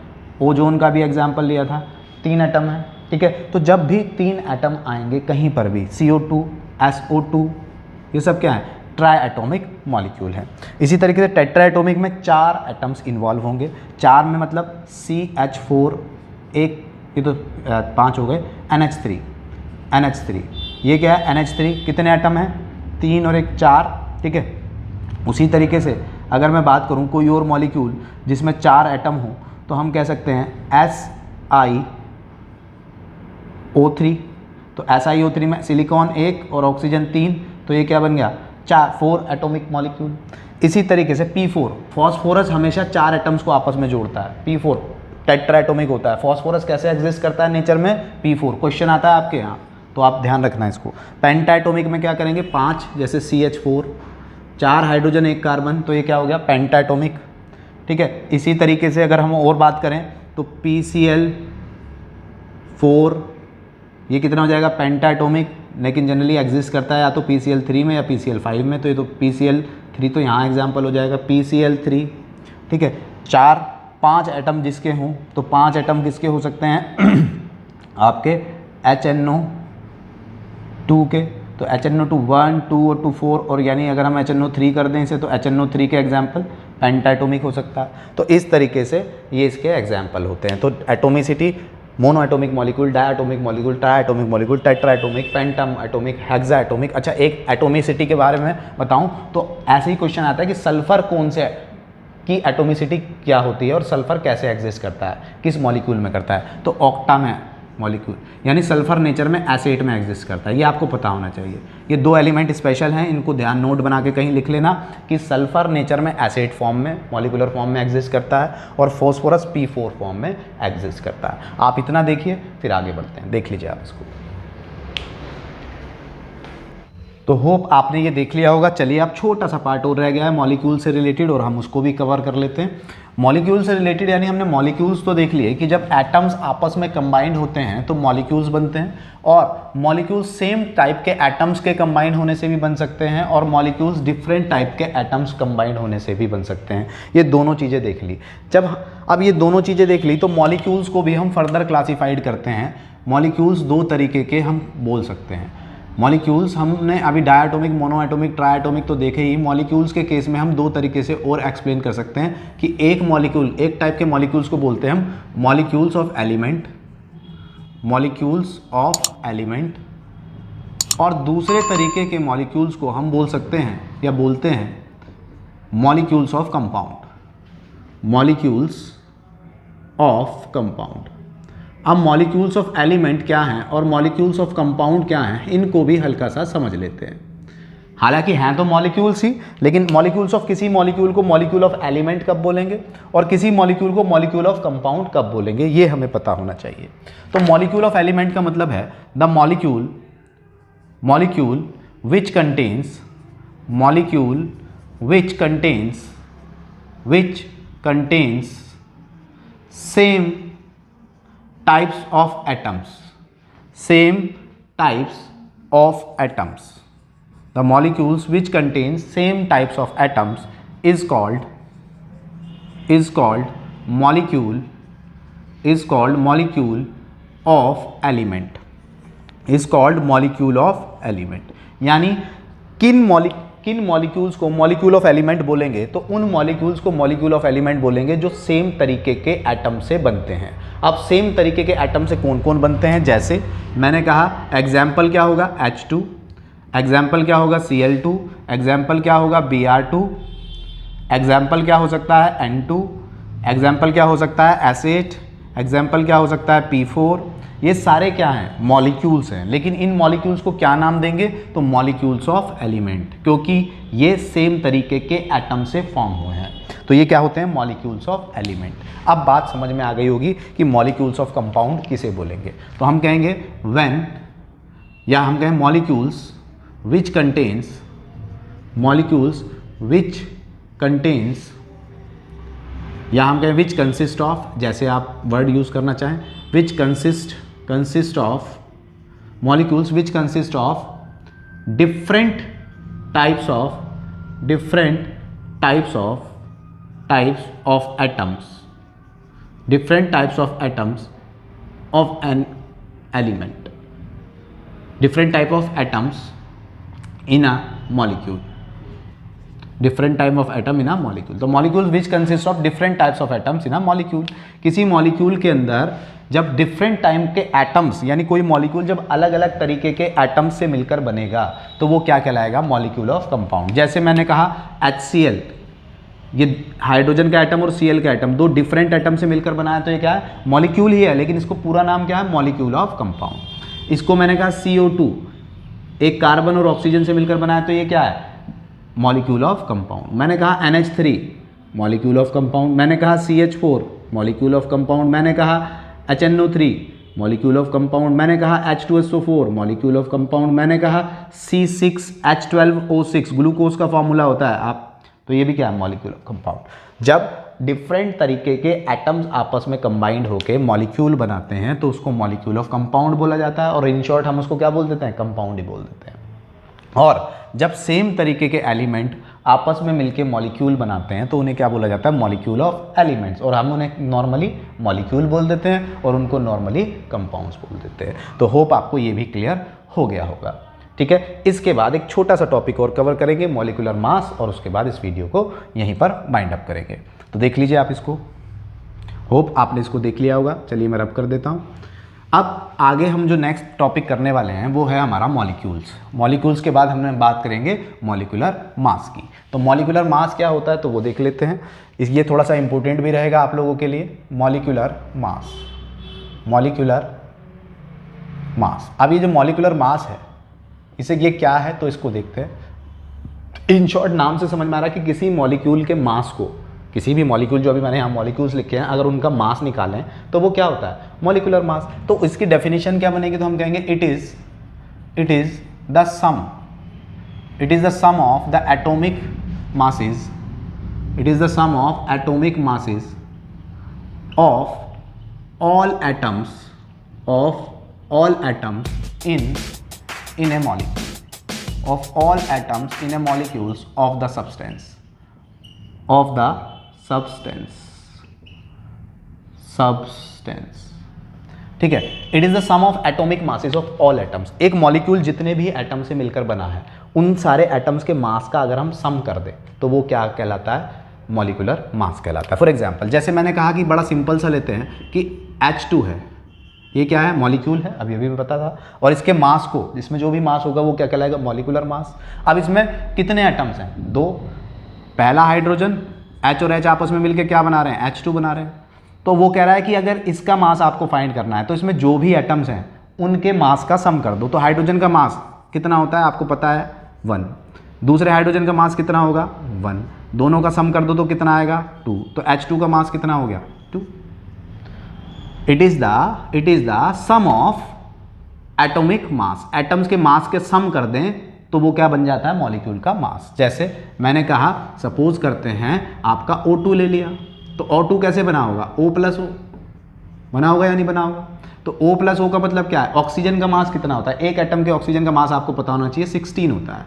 ओजोन का भी एग्जांपल लिया था, 3 एटम है, ठीक है। तो जब भी 3 एटम आएंगे कहीं पर भी, CO2, SO2, ये सब क्या है, ट्राई एटॉमिक मॉलिक्यूल है। इसी तरीके से टेट्रा एटॉमिक में 4 एटम्स इन्वॉल्व होंगे, 4 में मतलब CH4 एक, ये तो 5 हो गए, NH3 ये क्या है NH3 कितने एटम हैं 3 और 1 4, ठीक है। उसी तरीके से अगर मैं बात करूं कोई और मॉलिक्यूल जिसमें 4 एटम हो तो हम कह सकते हैं SiO3, तो SiO3 में सिलिकॉन 1 और ऑक्सीजन 3, तो ये क्या बन गया 4 एटॉमिक मॉलिक्यूल। इसी तरीके से P4 फॉस्फोरस हमेशा 4 एटम्स को आपस में जोड़ता है, P4 टेट्रा एटॉमिक होता है। फॉस्फोरस कैसे एग्जिस्ट करता है नेचर में, P4 क्वेश्चन आता है आपके यहाँ, तो आप ध्यान रखना इसको। पेंटा एटॉमिक में क्या करेंगे 5, जैसे CH4 4 हाइड्रोजन 1 कार्बन, तो ये क्या हो गया पेंटा एटॉमिक, ठीक है। इसी तरीके से अगर हम और बात करें तो PCl4 ये कितना हो जाएगा पेंटा एटॉमिक, लेकिन जनरली एग्जिस्ट करता है या तो PCl3 में या PCl5 में, तो ये तो PCl3 तो यहाँ एग्जाम्पल हो जाएगा PCl3, ठीक है। 5 एटम जिसके हों तो 5 एटम किसके हो सकते हैं आपके HNO2 के, तो HNO2 1 2 और 2 4, और यानी अगर हम HNO3 कर दें इसे तो HNO3 के एग्जाम्पल पेंटा एटॉमिक हो सकता है। तो इस तरीके से ये इसके एग्जाम्पल होते हैं। तो atomicity mono atomic molecule, di atomic molecule, tri atomic molecule, tetra atomic, penta atomic, hexa atomic. अच्छा एक एटोमिसिटी के बारे में बताऊं तो ऐसे ही क्वेश्चन आता है कि सल्फर कौन से की एटोमिसिटी क्या होती है और सल्फर कैसे एग्जिस्ट करता है, किस मॉलिक्यूल में करता है, तो ऑक्टा में मॉलिक्यूल, यानी सल्फर नेचर में एसिड में एग्जिस्ट करता है। ये आपको पता होना चाहिए। ये 2 एलिमेंट स्पेशल हैं, इनको ध्यान नोट बना के कहीं लिख लेना कि सल्फर नेचर में एसिड फॉर्म में मॉलिक्यूलर फॉर्म में एग्जिस्ट करता है और फॉस्फोरस P4 फॉर्म में एग्जिस्ट करता है। आप इतना देखिए फिर आगे बढ़ते हैं, देख लीजिए आप इसको। तो होप आपने ये देख लिया होगा। चलिए अब छोटा सा पार्ट और रह गया है मॉलिक्यूल से रिलेटेड, और हम उसको भी कवर कर लेते हैं। मॉलिक्यूल से रिलेटेड यानी हमने मॉलिक्यूल्स तो देख लिए कि जब एटम्स आपस में कंबाइंड होते हैं तो मॉलिक्यूल्स बनते हैं, और मॉलिक्यूल्स सेम टाइप के एटम्स के कंबाइंड होने से भी बन सकते हैं, और मॉलिक्यूल्स डिफरेंट टाइप के एटम्स कंबाइंड होने से भी बन सकते हैं। ये दोनों चीज़ें देख ली। जब अब ये दोनों चीज़ें देख ली तो मॉलिक्यूल्स को भी हम फर्दर क्लासीफाइड करते हैं। मॉलिक्यूल्स 2 तरीके के हम बोल सकते हैं। मॉलिक्यूल्स हमने अभी डायटोमिक, मोनोएटोमिक, ट्राइएटोमिक तो देखे ही। मॉलिक्यूल्स के केस में हम 2 तरीके से और एक्सप्लेन कर सकते हैं कि एक मॉलिक्यूल, एक टाइप के मॉलिक्यूल्स को बोलते हैं हम molecules of element, molecules of element, और दूसरे तरीके के मॉलिक्यूल्स को हम बोल सकते हैं या बोलते हैं molecules of compound, molecules of compound. अब मॉलिक्यूल्स ऑफ एलिमेंट क्या हैं और मॉलिक्यूल्स ऑफ कंपाउंड क्या हैं, इनको भी हल्का सा समझ लेते हैं। हालांकि हैं तो मॉलिक्यूल्स ही, लेकिन मॉलिक्यूल्स ऑफ किसी मॉलिक्यूल को मॉलिक्यूल ऑफ एलिमेंट कब बोलेंगे और किसी मॉलिक्यूल को मॉलिक्यूल ऑफ कंपाउंड कब बोलेंगे, ये हमें पता होना चाहिए। तो मॉलिक्यूल ऑफ एलिमेंट का मतलब है the molecule which contains same types of atoms, the molecules which contains same types of atoms is called molecule of element, यानी किन मॉलिक्यूल्स को मॉलिक्यूल ऑफ एलिमेंट बोलेंगे तो उन मॉलिक्यूल्स को मॉलिक्यूल ऑफ एलिमेंट बोलेंगे जो सेम तरीके के एटम से बनते हैं। अब सेम तरीके के एटम से कौन कौन बनते हैं, जैसे मैंने कहा एग्जाम्पल क्या होगा H2, एग्जाम्पल क्या होगा Cl2, एग्जाम्पल क्या होगा Br2, एग्जाम्पल क्या हो सकता है N2, एग्जाम्पल क्या हो सकता है एसिड, एग्जाम्पल क्या हो सकता है P4। ये सारे क्या हैं, मॉलिक्यूल्स हैं, लेकिन इन मॉलिक्यूल्स को क्या नाम देंगे तो मॉलिक्यूल्स ऑफ एलिमेंट, क्योंकि ये सेम तरीके के एटम से फॉर्म हुए हैं। तो ये क्या होते हैं, मॉलिक्यूल्स ऑफ एलिमेंट। अब बात समझ में आ गई होगी कि मॉलिक्यूल्स ऑफ कंपाउंड किसे बोलेंगे। तो हम कहेंगे व्हेन, या हम कहें मॉलिक्यूल्स विच कंटेन्स, या हम कहें विच कंसिस्ट ऑफ, जैसे आप वर्ड यूज़ करना चाहें, विच consist of molecules which consist of different types of atoms, different types of atoms of an element, different type of atoms in a molecule, different type of atom in a molecule. तो molecule which consist of different types of atoms in a molecule. किसी मॉलिक्यूल के अंदर जब डिफरेंट टाइप के एटम्स, यानी कोई मॉलिक्यूल जब अलग अलग तरीके के एटम्स से मिलकर बनेगा तो वो क्या कहलाएगा, मॉलिक्यूल ऑफ कंपाउंड। जैसे मैंने कहा HCl, ये हाइड्रोजन का एटम और Cl का एटम दो डिफरेंट एटम से मिलकर बनाया, तो ये क्या है, मॉलिक्यूल ही है, लेकिन इसको पूरा नाम क्या है, मॉलिक्यूल ऑफ कंपाउंड। इसको मैंने कहा CO2, एक कार्बन और ऑक्सीजन से मिलकर बनाया, तो ये क्या है, मॉलिक्यूल ऑफ कंपाउंड। मैंने कहा NH3, मॉलिक्यूल ऑफ कंपाउंड। मैंने कहा CH4, मॉलिक्यूल ऑफ कंपाउंड। मैंने कहा HNO3, मॉलिक्यूल ऑफ कंपाउंड। मैंने कहा H2SO4, मॉलिक्यूल ऑफ कंपाउंड। मैंने कहा C6H12O6, ग्लूकोज का फॉर्मूला होता है आप, तो ये भी क्या है, मॉलिक्यूल ऑफ कंपाउंड। जब डिफरेंट तरीके के एटम्स आपस में कंबाइंड होकर मॉलिक्यूल बनाते हैं तो उसको मॉलिक्यूल ऑफ कंपाउंड बोला जाता है, और इन शॉर्ट हम उसको क्या बोल देते हैं, कंपाउंड ही बोल देते हैं। और जब सेम तरीके के एलिमेंट आपस में मिलके मॉलिक्यूल बनाते हैं तो उन्हें क्या बोला जाता है, मॉलिक्यूल ऑफ एलिमेंट्स, और हम उन्हें नॉर्मली मॉलिक्यूल बोल देते हैं और उनको नॉर्मली कंपाउंड्स बोल देते हैं। तो होप आपको ये भी क्लियर हो गया होगा, ठीक है। इसके बाद एक छोटा सा टॉपिक और कवर करेंगे, मॉलिक्यूलर मास, और उसके बाद इस वीडियो को यहीं पर बाइंड अप करेंगे। तो देख लीजिए आप इसको, होप आपने इसको देख लिया होगा। चलिए मैं रब कर देता हूँ। अब आगे हम जो नेक्स्ट टॉपिक करने वाले हैं वो है हमारा मॉलिक्यूल्स। मॉलिक्यूल्स के बाद हमने बात करेंगे मॉलिक्यूलर मास की। तो मॉलिक्यूलर मास क्या होता है तो वो देख लेते हैं, ये थोड़ा सा इंपॉर्टेंट भी रहेगा आप लोगों के लिए। Molecular mass, molecular mass. अब ये जो मॉलिक्यूलर मास है, इसे ये क्या है तो इसको देखते हैं। इन शॉर्ट नाम से समझ में आ रहा है कि किसी मॉलिक्यूल के मास को, किसी भी मॉलिक्यूल, जो अभी मैंने यहाँ मॉलिक्यूल्स लिखे हैं, अगर उनका मास निकालें तो वो क्या होता है, मॉलिक्यूलर मास। तो इसकी डेफिनेशन क्या बनेगी, तो हम कहेंगे it is the sum of the atomic masses, it is the sum of atomic masses of all atoms in a molecule, of all atoms in a molecules of the substance, ठीक है। It is the sum of atomic masses of all atoms. एक मॉलिक्यूल जितने भी एटम से मिलकर बना है, उन सारे एटम्स के मास का अगर हम सम कर दें तो वो क्या कहलाता है, मॉलिक्यूलर मास कहलाता है। फॉर एग्जाम्पल, जैसे मैंने कहा कि बड़ा सिंपल सा लेते हैं कि H2 है, ये क्या है, मॉलिक्यूल है, अभी अभी पता था, और इसके मास को, इसमें जो भी मास होगा वो क्या कहलाएगा, मॉलिक्यूलर मास। अब इसमें कितने एटम्स हैं, दो। पहला हाइड्रोजन, H और H आपस में मिलकर क्या बना रहे हैं, H2 बना रहे हैं। तो वो कह रहा है कि अगर इसका मास आपको फाइंड करना है तो इसमें जो भी एटम्स हैं उनके मास का सम कर दो। तो हाइड्रोजन का मास कितना होता है आपको पता है, 1। दूसरे हाइड्रोजन का मास कितना होगा, 1। दोनों का सम कर दो तो कितना आएगा, 2। तो H2 का मास कितना हो गया, 2। It is the sum of atomic mass. Atoms के मास के सम कर दें तो वो क्या बन जाता है, मॉलिक्यूल का मास। जैसे मैंने कहा, सपोज करते हैं आपका O2 ले लिया, तो O2 कैसे बना होगा, O+O बना होगा या नहीं बना होगा। तो O+O का मतलब क्या है, ऑक्सीजन का मास कितना होता है, एक एटम के ऑक्सीजन का मास आपको पता होना चाहिए 16 होता है,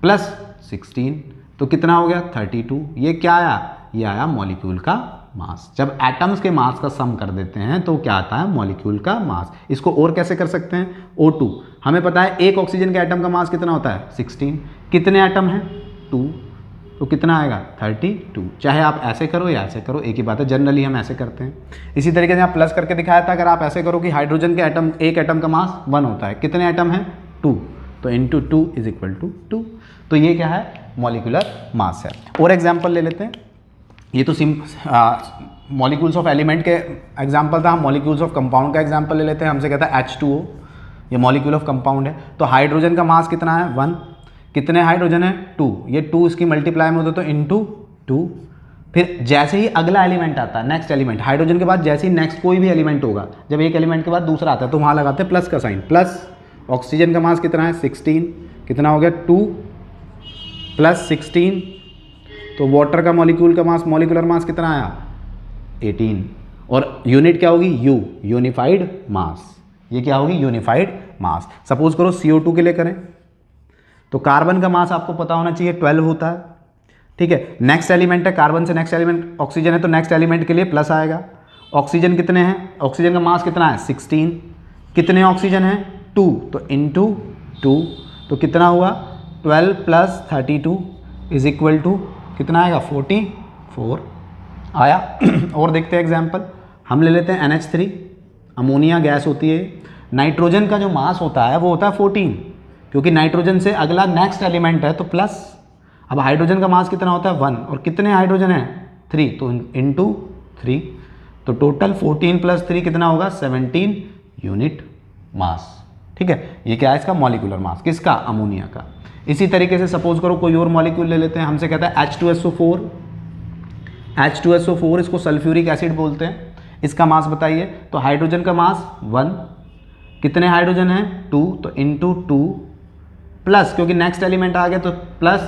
प्लस 16 तो कितना हो गया, 32। ये क्या आया, ये आया मॉलिक्यूल का मास। जब एटम्स के मास का सम कर देते हैं तो क्या आता है, मॉलिक्यूल का मास। इसको और कैसे कर सकते हैं, O2 हमें पता है एक ऑक्सीजन के एटम का मास कितना होता है, 16। कितने एटम हैं, 2, तो कितना आएगा, 32। चाहे आप ऐसे करो या ऐसे करो, एक ही बात है, जनरली हम ऐसे करते हैं। इसी तरीके से यहाँ प्लस करके दिखाया था, अगर आप ऐसे करो कि हाइड्रोजन के एटम, एक एटम का मास 1 होता है, कितने एटम हैं, 2, तो इंटू 2 इज इक्वल टू 2। तो ये क्या है, मॉलिक्यूलर मास है। और एग्जाम्पल ले लेते हैं, ये तो मॉलिक्यूल्स ऑफ एलिमेंट के एग्जाम्पल था, हम मॉलिक्यूल्स ऑफ कंपाउंड का एग्जाम्पल ले लेते हैं। हमसे कहता है H2O, ये मॉलिक्यूल ऑफ कंपाउंड है। तो हाइड्रोजन का मास कितना है, 1। कितने हाइड्रोजन है, 2। ये 2 इसकी मल्टीप्लाई में होता है तो इंटू 2। फिर जैसे ही अगला एलिमेंट आता है, नेक्स्ट एलिमेंट, हाइड्रोजन के बाद जैसे ही नेक्स्ट कोई भी एलिमेंट होगा, जब एक एलिमेंट के बाद दूसरा आता है तो वहाँ लगाते हैं प्लस का साइन, प्लस ऑक्सीजन का मास कितना है, 16। कितना हो गया, 2 प्लस 16, तो वाटर का मॉलिक्यूल का मास, मॉलिक्यूलर मास कितना आया, 18। और यूनिट क्या होगी, U, यूनिफाइड मास। ये क्या होगी, यूनिफाइड मास। सपोज करो CO2 के लिए करें तो कार्बन का मास आपको पता होना चाहिए 12 होता है, ठीक है। नेक्स्ट एलिमेंट है, कार्बन से नेक्स्ट एलिमेंट ऑक्सीजन है, तो नेक्स्ट एलिमेंट के लिए प्लस आएगा। ऑक्सीजन कितने हैं, ऑक्सीजन का मास कितना है, 16। कितने ऑक्सीजन हैं, 2, तो इंटू 2, तो कितना हुआ, 12 प्लस 32, इज इक्वल टू कितना आएगा 44 आया। और देखते हैं एग्जाम्पल, हम ले लेते हैं NH3, अमोनिया गैस होती है। नाइट्रोजन का जो मास होता है वो होता है 14, क्योंकि नाइट्रोजन से अगला नेक्स्ट एलिमेंट है तो प्लस। अब हाइड्रोजन का मास कितना होता है 1, और कितने हाइड्रोजन है 3, तो इंटू 3, तो टोटल 14 प्लस 3 कितना होगा 17 यूनिट मास। ठीक है, ये क्या है इसका मॉलिक्यूलर मास, किसका, अमोनिया का। इसी तरीके से सपोज करो कोई और मॉलिक्यूल ले लेते हैं, हमसे कहता है H2SO4, H2SO4 इसको सल्फ्यूरिक एसिड बोलते हैं, इसका मास बताइए। तो हाइड्रोजन का मास 1, कितने हाइड्रोजन है 2, तो इंटू 2 प्लस, क्योंकि नेक्स्ट एलिमेंट आ गया तो प्लस,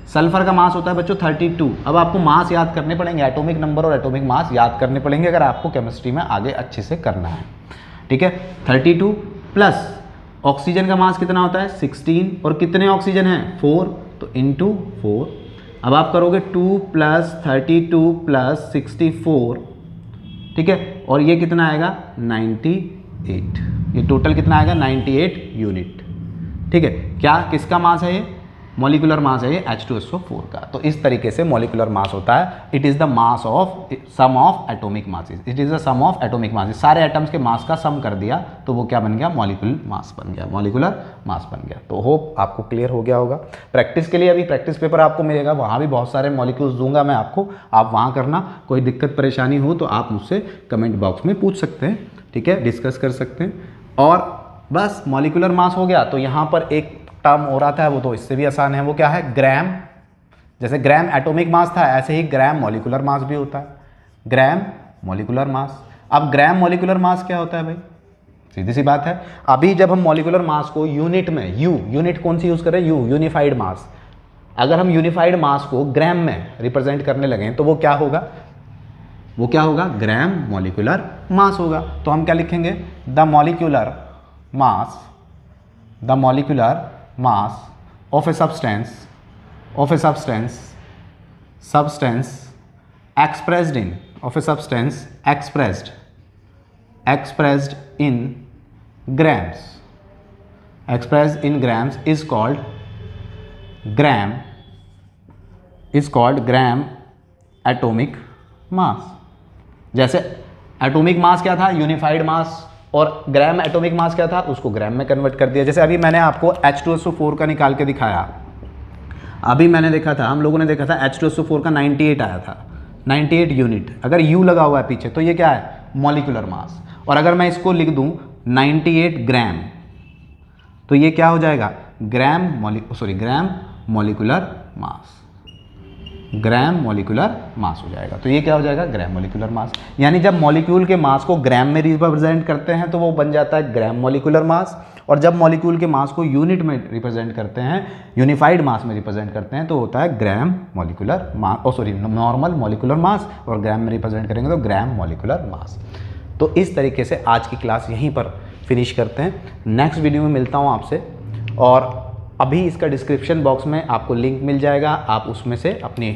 सल्फर का मास होता है बच्चों 32। अब आपको मास याद करने पड़ेंगे, एटॉमिक नंबर और एटॉमिक मास याद करने पड़ेंगे अगर आपको केमिस्ट्री में आगे अच्छे से करना है। ठीक है, 32 प्लस ऑक्सीजन का मास कितना होता है 16, और कितने ऑक्सीजन हैं 4, तो इंटू 4। अब आप करोगे 2 प्लस 32 प्लस 64, ठीक है, और ये कितना आएगा 98, ये टोटल कितना आएगा 98 यूनिट। ठीक है, क्या किसका मास है ये, मॉलिक्यूलर मास है ये H2SO4 का। तो इस तरीके से मॉलिक्यूलर मास होता है, it is the mass of sum of atomic masses, it is the sum of atomic masses. सारे एटम्स के मास का सम कर दिया तो वो क्या बन गया, मॉलिक्यूलर मास बन गया, मॉलिक्यूलर मास बन गया। तो होप आपको क्लियर हो गया होगा। प्रैक्टिस के लिए अभी प्रैक्टिस पेपर आपको मिलेगा, वहाँ भी बहुत सारे मॉलिक्यूल्स दूंगा मैं आपको, आप वहाँ करना। कोई दिक्कत परेशानी हो तो आप मुझसे कमेंट बॉक्स में पूछ सकते हैं, ठीक है, डिस्कस कर सकते हैं। और बस मॉलिक्यूलर मास हो गया। तो यहाँ पर एक टर्म हो रहा था, वो तो इससे भी आसान है, वो क्या है, ग्राम। जैसे ग्राम एटॉमिक मास था, ऐसे ही ग्राम मॉलिक्यूलर मास भी होता है, ग्राम मॉलिक्यूलर मास। अब ग्राम मॉलिक्यूलर मास क्या होता है भाई, सीधी सी बात है। अभी जब हम मॉलिक्यूलर मास को यूनिट में, यूनिट कौन सी यूज करें, यूनिफाइड मास, अगर हम यूनिफाइड मास को ग्राम में रिप्रेजेंट करने लगे तो वो क्या होगा, वो क्या होगा, ग्राम मॉलिक्यूलर मास होगा। तो हम क्या लिखेंगे, the molecular mass of a substance expressed in grams is called gram atomic mass। जैसे एटॉमिक मास क्या था, यूनिफाइड मास, और ग्राम एटॉमिक मास क्या था, उसको ग्राम में कन्वर्ट कर दिया। जैसे अभी मैंने आपको H2SO4 का निकाल के दिखाया, अभी मैंने देखा था, हम लोगों ने देखा था H2SO4 का 98 आया था, 98 यूनिट। अगर U लगा हुआ है पीछे तो ये क्या है, मॉलिक्यूलर मास। और अगर मैं इसको लिख दूं 98 ग्राम, तो ये क्या हो जाएगा, gram molecular mass, gram molecular mass हो जाएगा। तो ये क्या हो जाएगा, ग्राम मॉलिक्यूलर मास। यानी जब मॉलिक्यूल के मास को ग्राम में रिप्रेजेंट करते हैं तो वो बन जाता है ग्राम मॉलिक्यूलर मास, और जब मॉलिक्यूल के मास को यूनिट में रिप्रेजेंट करते हैं, यूनिफाइड मास में रिप्रेजेंट करते हैं, तो होता है gram molecular mass, normal molecular mass, और ग्राम में रिप्रेजेंट करेंगे तो ग्राम मॉलिक्यूलर मास। तो इस तरीके से आज की क्लास यहीं पर फिनिश करते हैं। नेक्स्ट वीडियो में मिलता हूँ आपसे, और अभी इसका डिस्क्रिप्शन बॉक्स में आपको लिंक मिल जाएगा, आप उसमें से अपनी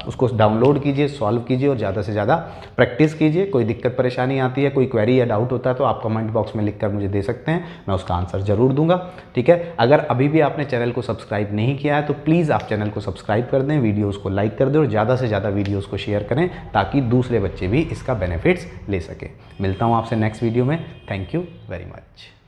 उसको डाउनलोड कीजिए, सॉल्व कीजिए और ज़्यादा से ज़्यादा प्रैक्टिस कीजिए। कोई दिक्कत परेशानी आती है, कोई क्वेरी या डाउट होता है तो आप कमेंट बॉक्स में लिखकर मुझे दे सकते हैं, मैं उसका आंसर ज़रूर दूंगा। ठीक है, अगर अभी भी आपने चैनल को सब्सक्राइब नहीं किया है तो प्लीज़ आप चैनल को सब्सक्राइब कर दें, वीडियोज़ को लाइक कर दें और ज़्यादा से ज़्यादा वीडियोज़ को शेयर करें ताकि दूसरे बच्चे भी इसका बेनिफिट्स ले सकें। मिलता हूँ आपसे नेक्स्ट वीडियो में। Thank you very much.